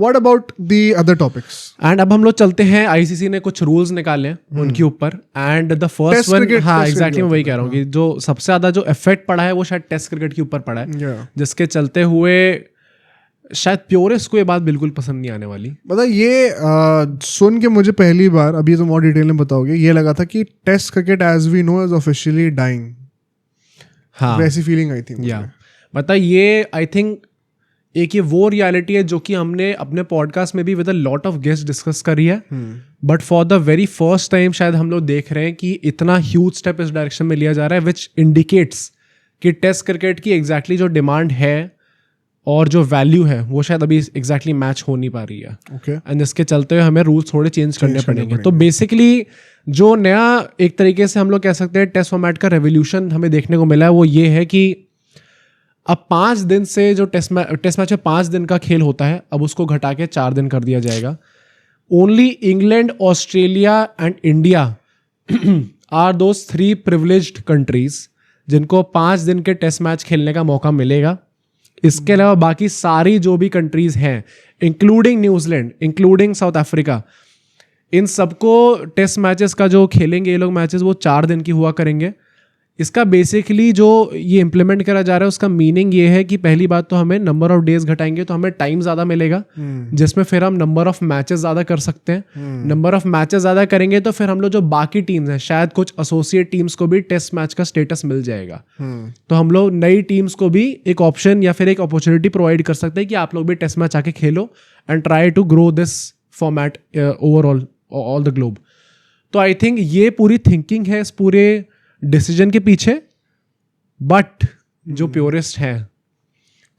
What about the other topics? And अब हम लोग चलते हैं, आईसीसी ने कुछ रूल्स निकाले हैं उनके ऊपर, एंड द फर्स्ट वन, हाँ एग्जैक्टली मैं वही कह रहा हूँ कि जो सबसे ज्यादा जो इफेक्ट पड़ा है वो शायद टेस्ट क्रिकेट के ऊपर पड़ा है, जिसके चलते हुए शायद प्योरिस्ट को ये बात बिल्कुल पसंद नहीं आने वाली। मतलब ये सुन के मुझे पहली बार, अभी तो और डिटेल में बताओगे, ये लगा था कि test cricket as we know is officially dying. हाँ वैसी फीलिंग आई थी मुझे। मतलब ये आई थिंक एक ये वो रियलिटी है जो कि हमने अपने पॉडकास्ट में भी with a lot of guest discuss करी है, but for the very first time शायद हम लोग देख रहे हैं कि इतना ह्यूज स्टेप इस डायरेक्शन में लिया जा रहा है, विच इंडिकेट्स कि टेस्ट क्रिकेट की एग्जैक्टली जो डिमांड है और जो वैल्यू है वो शायद अभी एग्जैक्टली मैच हो नहीं पा रही है। एंड इसके चलते हुए हमें रूल्स थोड़े चेंज करने पड़ेंगे। तो बेसिकली जो नया एक तरीके से हम लोग कह सकते हैं टेस्ट फॉर्मेट का रेवोल्यूशन हमें देखने को मिला है वो ये है कि अब 5 दिन से जो टेस्ट मैच में 5 दिन का खेल होता है, अब उसको घटा के 4 दिन कर दिया जाएगा। Only England, Australia and India are those 3 privileged countries जिनको 5 दिन के टेस्ट मैच खेलने का मौका मिलेगा। इसके अलावा बाकी सारी जो भी कंट्रीज हैं, including New Zealand, including south Africa, इन सबको टेस्ट मैचेस का जो खेलेंगे ये लोग मैचेस वो 4 दिन की हुआ करेंगे। इसका बेसिकली जो ये इम्प्लीमेंट करा जा रहा है उसका मीनिंग ये है कि पहली बात तो हमें नंबर ऑफ डेज घटाएंगे तो हमें टाइम ज़्यादा मिलेगा, जिसमें फिर हम नंबर ऑफ मैचेस ज़्यादा कर सकते हैं। नंबर ऑफ मैचेस ज़्यादा करेंगे तो फिर हम लोग जो बाकी टीम्स हैं, शायद कुछ एसोसिएट टीम्स को भी टेस्ट मैच का स्टेटस मिल जाएगा। तो हम लोग नई टीम्स को भी एक ऑप्शन या फिर एक अपॉर्चुनिटी प्रोवाइड कर सकते हैं कि आप लोग भी टेस्ट मैच आके खेलो and try to grow this format overall all the globe. तो आई थिंक ये पूरी थिंकिंग है इस पूरे डिसीजन के पीछे, बट जो प्योरिस्ट है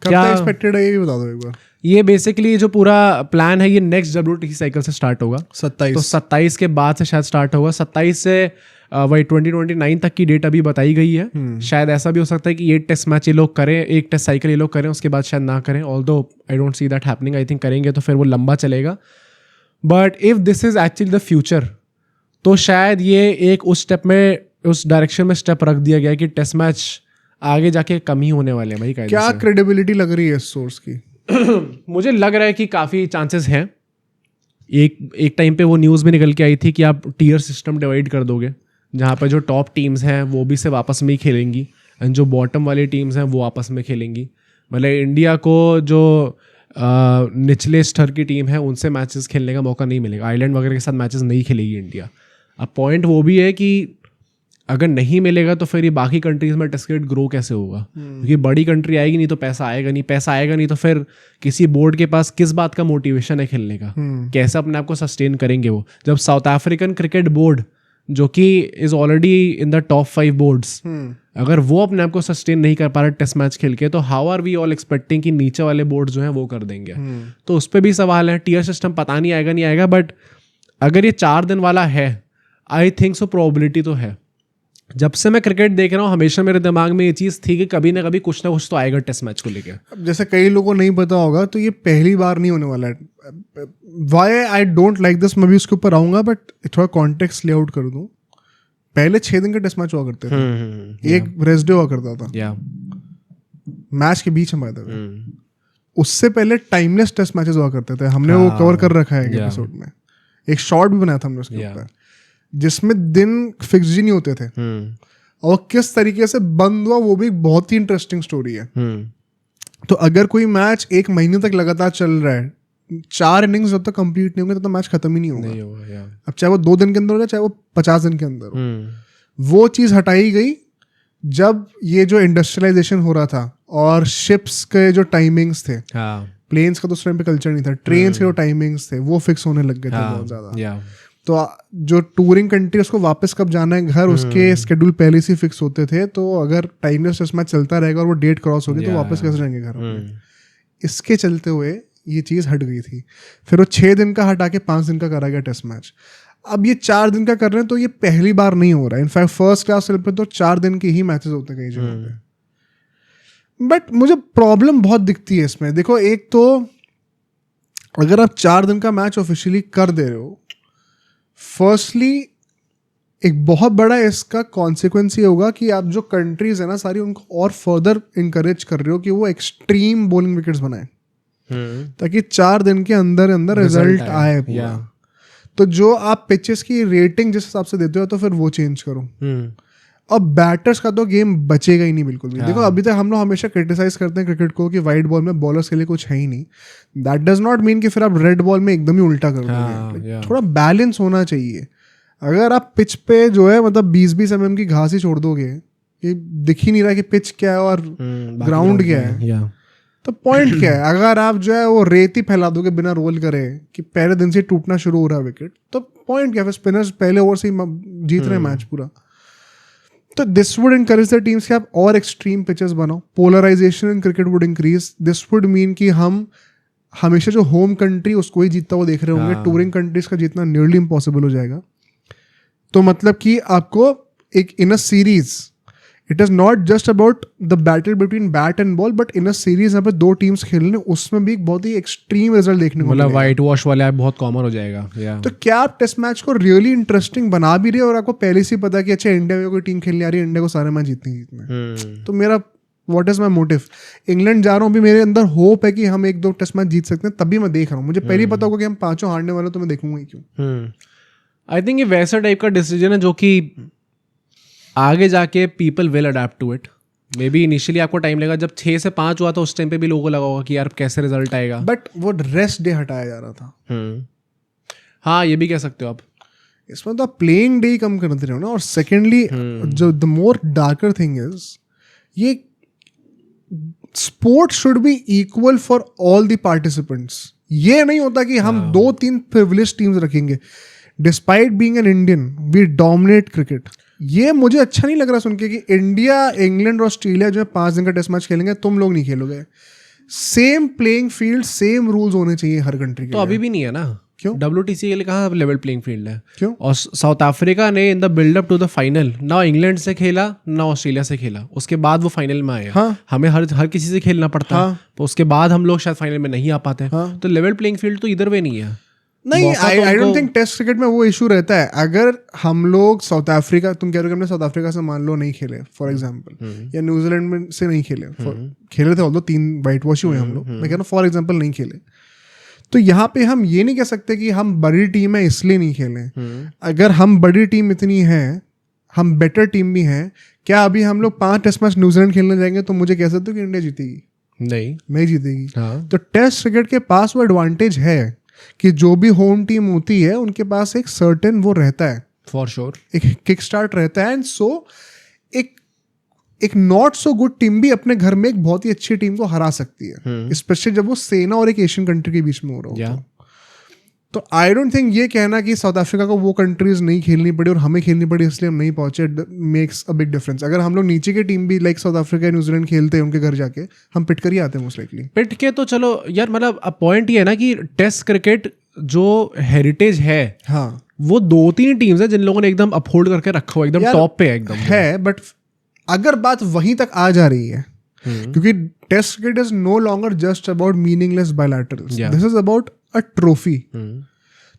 क्या एक्सपेक्टेड है ये भी बता दो एक बार। ये बेसिकली जो पूरा प्लान है ये नेक्स्ट WTC साइकिल से स्टार्ट होगा 27, तो 27 के बाद से शायद स्टार्ट होगा। 27 से वही 2029 तक की डेट अभी बताई गई है। शायद ऐसा भी हो सकता है कि ये टेस्ट मैच ये लोग करें, एक टेस्ट साइकिल ये लोग करें, उसके बाद शायद ना करें, although I don't see that happening. I think करेंगे तो फिर वो लंबा चलेगा, but if this is actually the future तो शायद ये एक उस स्टेप में, उस डायरेक्शन में स्टेप रख दिया गया कि टेस्ट मैच आगे जाके कम ही होने वाले हैं भाई। क्या क्रेडिबिलिटी लग रही है इस सोर्स की? मुझे लग रहा है कि काफ़ी चांसेस हैं। एक टाइम पे वो न्यूज़ भी निकल के आई थी कि आप टीयर सिस्टम डिवाइड कर दोगे, जहाँ पर जो टॉप टीम्स हैं वो भी सिर्फ आपस में ही खेलेंगी एंड जो बॉटम वाली टीम्स हैं वो आपस में खेलेंगी। मतलब इंडिया को जो निचले स्तर की टीम है उनसे मैचेस खेलने का मौका नहीं मिलेगा, आइलैंड वगैरह के साथ मैचेस नहीं खेलेगी इंडिया। अब पॉइंट वो भी है कि अगर नहीं मिलेगा तो फिर ये बाकी कंट्रीज में टेस्ट क्रिकेट ग्रो कैसे होगा? क्योंकि बड़ी कंट्री आएगी नहीं तो पैसा आएगा नहीं, पैसा आएगा नहीं तो फिर किसी बोर्ड के पास किस बात का मोटिवेशन है खेलने का? कैसे अपने आप को सस्टेन करेंगे वो? जब साउथ अफ्रीकन क्रिकेट बोर्ड जो कि is already in the top 5 boards, अगर वो अपने आप को सस्टेन नहीं कर पा रहे टेस्ट मैच खेल के, तो how are we all expecting कि नीचे वाले बोर्ड जो हैं वो कर देंगे? तो उस पर भी सवाल है। टीयर सिस्टम पता नहीं आएगा नहीं आएगा, बट अगर ये 4 दिन वाला है, आई थिंक सो प्रोबेबिलिटी तो है। जब से मैं क्रिकेट देख रहा हूँ हमेशा मेरे दिमाग में ये चीज़ थी कि कभी ना कभी कुछ ना कुछ तो आएगा टेस्ट मैच को लेके। अब जैसे कई लोगों को नहीं पता होगा तो ये पहली बार नहीं होने वाला है। Why I don't like this, मैं भी उसके ऊपर आऊँगा, बट थोड़ा कॉन्टेक्स्ट लेआउट कर दूँ। पहले 6 दिन के टेस्ट मैच हुआ करते थे, एक रेस्ट डे हुआ करता था मैच के बीच में। उससे पहले टाइमलेस टेस्ट मैचेस हुआ करते थे, हमने वो कवर कर रखा है एपिसोड में। एक शॉर्ट भी बनाया था हमने उसके ऊपर, जिसमें दिन फिक्स ही नहीं होते थे और किस तरीके से बंद हुआ वो भी एक बहुत ही इंटरेस्टिंग स्टोरी है। तो अगर कोई मैच 1 महीने तक लगातार चल रहा है, 4 इनिंग्स जब तक कंप्लीट नहीं होंगे तो मैच खत्म ही नहीं होगा। अब चाहे वो 2 दिन के अंदर हो चाहे वो 50 दिन के अंदर हो। वो चीज़ हटाई गई जब ये जो इंडस्ट्रियलाइजेशन हो रहा था और शिप्स के जो टाइमिंग्स थे, प्लेन्स का तो उस टाइम पे कल्चर नहीं था, ट्रेन्स के जो टाइमिंग्स थे वो फिक्स होने लग गए थे बहुत ज़्यादा। तो जो टूरिंग कंट्री उसको वापस कब जाना है घर, उसके स्केड्यूल पहले से फिक्स होते थे। तो अगर टाइमलेस टेस्ट मैच चलता रहेगा और वो डेट क्रॉस होगी तो वापस कैसे जाएंगे घर? इसके चलते हुए ये चीज़ हट गई थी। फिर वो 6 दिन का हटा के 5 दिन का करा गया टेस्ट मैच। अब ये 4 दिन का कर रहे हैं तो ये पहली बार नहीं हो रहा है। इनफैक्ट फर्स्ट क्लास लेवल पे तो 4 दिन के ही मैचेस होते हैं कई जगह पे। बट मुझे प्रॉब्लम बहुत दिखती है इसमें। देखो, एक तो अगर आप 4 दिन का मैच ऑफिशियली कर दे रहे हो, फर्स्टली एक बहुत बड़ा इसका कॉन्सिक्वेंस ये होगा कि आप जो कंट्रीज है ना सारी, उनको और फर्दर इनकरेज कर रहे हो कि वो एक्सट्रीम बॉलिंग विकेट्स बनाए। ताकि 4 दिन के अंदर अंदर रिजल्ट आए पूरा। तो जो आप पिचेस की रेटिंग जिस हिसाब से देते हो तो फिर वो चेंज करो। अब बैटर्स का तो गेम बचेगा ही नहीं बिल्कुल भी। देखो अभी तक हम लोग हमेशा क्रिटिसाइज करते हैं क्रिकेट को कि वाइट बॉल में बॉलर्स के लिए कुछ है ही नहीं। दैट डज नॉट मीन कि फिर आप रेड बॉल में एकदम ही उल्टा कर दोगे। थोड़ा बैलेंस होना चाहिए। अगर आप पिच पे जो है मतलब 20-20 mm की घास ही छोड़ दोगे, ये दिख ही नहीं रहा कि पिच क्या है और ग्राउंड क्या है, तो पॉइंट क्या है? अगर आप जो है वो रेत ही फैला दोगे बिना रोल करे कि पहले दिन से टूटना शुरू हो रहा है विकेट, तो पॉइंट क्या है? स्पिनर्स पहले ओवर से ही जीत रहे हैं मैच पूरा। तो this would encourage the teams कि आप और एक्सट्रीम पिचेस बनाओ। Polarisation in cricket would increase. This would mean कि हम हमेशा जो होम कंट्री उसको ही जीतता हुआ देख रहे होंगे। टूरिंग कंट्रीज का जीतना नियरली इम्पॉसिबल हो जाएगा। तो मतलब कि आपको एक in a series, it is not just about the battle between bat and ball, but in a series यहाँ पे 2 टीम्स खेलने, उसमें भी एक बहुत ही एक्सट्रीम रिजल्ट देखने को मतलब वाइट वॉश वाला बहुत कॉमन हो जाएगा। तो क्या आप टेस्ट मैच को रियली इंटरेस्टिंग बना भी रहे हो और आपको पहले से ही पता है कि अच्छा इंडिया में कोई टीम खेलने आ रही है, इंडिया को सारे मैच जीतने। तो मेरा what is my motive? England जा रहा हूँ अभी, मेरे अंदर होप है कि हम 1-2 टेस्ट मैच जीत सकते हैं, तभी मैं देख रहा हूँ। मुझे पहले ही पता होगा कि हम 5 हारने वाले, तो मैं देखूंगा ही क्यों। आई थिंक ये वैसा टाइप का डिसीजन है जो कि आगे जाके people will adapt to it. May be initially आपको टाइम लगेगा, जब 6 से 5 हुआ तो उस टाइम पे भी लोगों को लगा होगा कि यार कैसे रिजल्ट आएगा, बट वो रेस्ट डे हटाया जा रहा था। हाँ ये भी कह सकते हो आप। इसमें तो आप प्लेइंग डे ही कम करते रहो ना। और सेकेंडली जो the more darker thing is, ये sport should be equal for all the participants. ये नहीं होता कि हम 2-3 प्रिविलेज टीम्स रखेंगे। Despite being an Indian we dominate cricket. ये मुझे अच्छा नहीं लग रहा सुन के कि इंडिया, इंग्लैंड और ऑस्ट्रेलिया जो है 5 दिन का टेस्ट मैच खेलेंगे, तुम लोग नहीं खेलोगे। Same playing field, same rules होने चाहिए हर कंट्री के। तो अभी भी नहीं है ना। क्यों? WTC के लिए कहाँ लेवल प्लेइंग फील्ड है? क्यों? और साउथ अफ्रीका ने in the build up to the final ना इंग्लैंड से खेला ना ऑस्ट्रेलिया से खेला, उसके बाद वो फाइनल में आया। हाँ। हमें हर किसी से खेलना पड़ता है, तो उसके बाद हम लोग शायद फाइनल में नहीं आ पाते। तो लेवल प्लेइंग फील्ड तो इधर वे नहीं है। नहीं, I don't think test cricket में वो इशू रहता है। अगर हम लोग साउथ अफ्रीका, तुम कह रहे हो कि हमने साउथ अफ्रीका से मान लो नहीं खेले फॉर एग्जांपल, या न्यूजीलैंड में से नहीं खेले, खेले थे ऑल्दो 3 वाइट वॉश ही हुए हम लोग, मैं कह रहा हूँ फॉर एग्जांपल नहीं खेले, तो यहाँ पे हम ये नहीं कह सकते कि हम बड़ी टीम है इसलिए नहीं खेले। अगर हम बड़ी टीम इतनी है, हम बेटर टीम भी हैं, क्या अभी हम लोग 5 टेस्ट मैच न्यूजीलैंड खेलने जाएंगे तो मुझे कह सकते हो कि इंडिया जीतेगी? नहीं जीतेगी। तो टेस्ट क्रिकेट के पास वो एडवांटेज है कि जो भी होम टीम होती है उनके पास एक सर्टेन वो रहता है, फॉर श्योर एक किक स्टार्ट रहता है। एंड सो एक नॉट सो गुड टीम भी अपने घर में एक बहुत ही अच्छी टीम को हरा सकती है, स्पेशली जब वो सेना और एक एशियन कंट्री के बीच में हो रहा हो। तो आई डोंट थिंक ये कहना कि साउथ अफ्रीका को वो कंट्रीज नहीं खेलनी पड़ी और हमें खेलनी पड़ी इसलिए हम नहीं पहुंचे मेक्स अ बिग डिफरेंस। अगर हम लोग नीचे की टीम भी लाइक साउथ अफ्रीका, न्यूजीलैंड खेलते हैं उनके घर जाके, हम पिट कर ही आते हैं मोस्ट लाइकली। पिट के तो चलो यार, मतलब अब पॉइंट ये है ना कि टेस्ट क्रिकेट जो हेरिटेज है, हाँ, वो 2-3 टीम्स है जिन लोगों ने एकदम अपहोल्ड करके रखा हुआ, एकदम टॉप पे एकदम है। बट अगर बात वहीं तक आ जा रही है, क्योंकि test cricket is no longer just about meaningless bilaterals, this is about a trophy.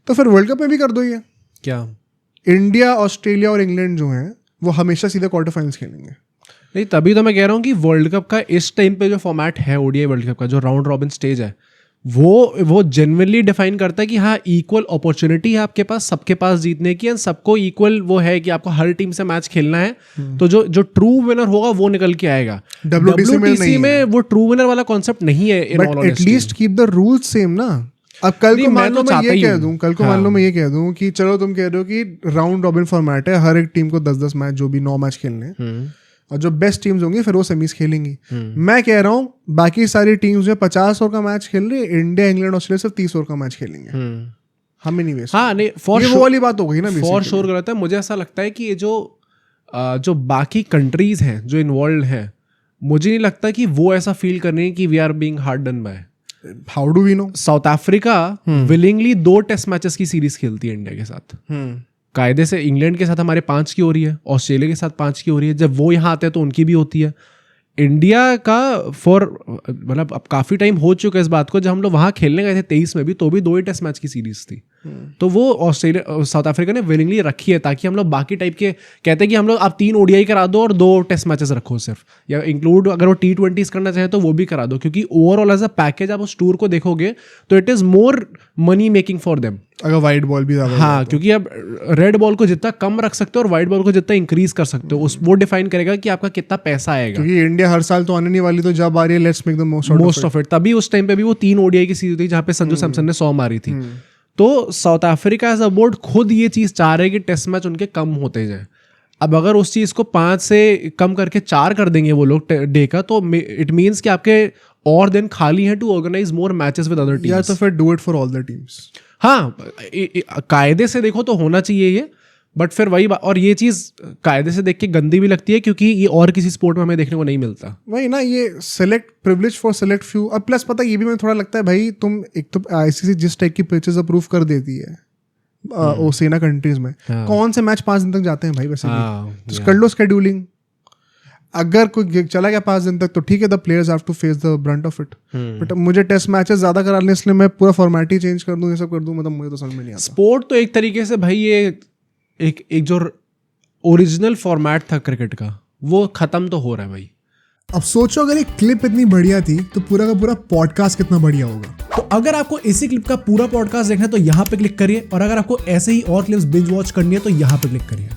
तो फिर वर्ल्ड कप में भी कर दो ये। क्या इंडिया, ऑस्ट्रेलिया और इंग्लैंड जो हैं वो हमेशा सीधे क्वार्टर फाइनल्स खेलेंगे? नहीं, तभी तो मैं कह रहा हूँ कि वर्ल्ड कप का इस टाइम पे जो फॉर्मेट है, ओडीआई वर्ल्ड कप का जो राउंड रॉबिन स्टेज है, वो जेन्युइनली डिफाइन करता है कि हाँ इक्वल अपॉर्चुनिटी है आपके पास, सबके पास जीतने की, सबको इक्वल वो है कि आपको हर टीम से मैच खेलना है। तो जो ट्रू विनर होगा वो निकल के आएगा। WTC में वो ट्रू विनर वाला कॉन्सेप्ट नहीं है। But at least keep the rules same ना। अब कल को मान लो मैं ये कह दूं कि चलो तुम कह रहे हो कि राउंड रॉबिन फॉर्मेट है, हर एक टीम को 10-10 मैच, जो भी 9 मैच खेलने, और जो बेस्ट टीम्स होंगी फिर वो सेमीज खेलेंगी। मैं कह रहा हूँ बाकी सारी टीम्स जो 50 ओवर का मैच खेल रही है, इंडिया, इंग्लैंड, ऑस्ट्रेलिया सिर्फ 30 ओवर का मैच खेलेंगे। हमें नहीं वेस्ट। हाँ नहीं, वो वाली बात हो गई ना, फॉर श्योर गलत है। मुझे ऐसा लगता है कि ये जो बाकी कंट्रीज हैं जो इन्वॉल्व हैं, मुझे नहीं लगता कि वो ऐसा फील कर रही है कि we are being hard done by. How do we know? South Africa willingly 2 test matches की सीरीज खेलती है इंडिया के साथ। कायदे से इंग्लैंड के साथ हमारे 5 की हो रही है, ऑस्ट्रेलिया के साथ 5 की हो रही है। जब वो यहाँ आते हैं तो उनकी भी होती है। इंडिया का मतलब अब काफ़ी टाइम हो चुका है इस बात को, जब हम लोग वहाँ खेलने गए थे 23 में भी, तो भी 2 ही टेस्ट मैच की सीरीज थी। तो वो ऑस्ट्रेलिया साउथ अफ्रीका ने विलिंगली रखी है, ताकि हम लोग बाकी टाइप के कहते हैं कि हम लोग आप 3 ODI करा दो और 2 टेस्ट मैचेस रखो सिर्फ, या इंक्लूड अगर वो T20s करना चाहे तो वो भी करा दो, क्योंकि ओवरऑल एज अ पैकेज आप उस टूर को देखोगे तो it is more money making for them. अगर वाइट बॉल भी ज्यादा हाँ, क्योंकि अब रेड बॉल को जितना कम रख सकते हो और वाइट बॉल को जितना इंक्रीज कर सकते हो, उस वो डिफाइन करेगा कि आपका कितना पैसा आएगा। क्योंकि इंडिया हर साल तो आने नहीं वाली, तो जब आ रही है let's make the most of it. तभी उस टाइम पे भी वो 3 ODI की सीरीज थी जहाँ पे संजू सैमसन ने 100 मारी थी। तो South Africa as a board खुद ये चीज चाह रहे कि टेस्ट मैच उनके कम होते जाए। अब अगर उस चीज को 5 से कम करके 4 कर देंगे वो लोग डे का, तो इट मीन्स कि आपके और दिन खाली हैं to organise more matches with other teams. या तो फिर do it for all the teams. हाँ, कायदे से देखो तो होना चाहिए ये, बट फिर वही और ये चीज कायदे से देख के गंदी भी लगती है, क्योंकि ये और किसी स्पोर्ट में हमें देखने को नहीं मिलता। वही ना, ये select privilege for select few. अब प्लस पता ये भी मुझे थोड़ा लगता है भाई, तुम एक तो आईसीसी जिस टाइप की पिचेस अप्रूव कर देती है ओसेना कंट्रीज में, कौन से मैच 5 दिन तक जाते हैं भाई वैसे भी? कर लो शेड्यूलिंग। अगर कोई चला गया 5 दिन तक तो ठीक है, the players have to face the brunt of it. But मुझे टेस्ट मैचेस ज्यादा कराने, इसलिए मैं पूरा फॉर्मेट ही चेंज कर दूं, ये सब कर दूं, मतलब मुझे तो समझ में नहीं आता। स्पोर्ट तो एक तरीके से भाई ये एक जो ओरिजिनल फॉर्मेट था क्रिकेट का, वो खत्म तो हो रहा है भाई। अब सोचो अगर एक क्लिप इतनी बढ़िया थी तो पूरा का पूरा पॉडकास्ट कितना बढ़िया होगा। तो अगर आपको इसी क्लिप का पूरा पॉडकास्ट देखना है तो यहाँ पे क्लिक करिए, और अगर आपको ऐसे ही और क्लिप्स बिंज वॉच करनी है तो यहाँ पे क्लिक करिए।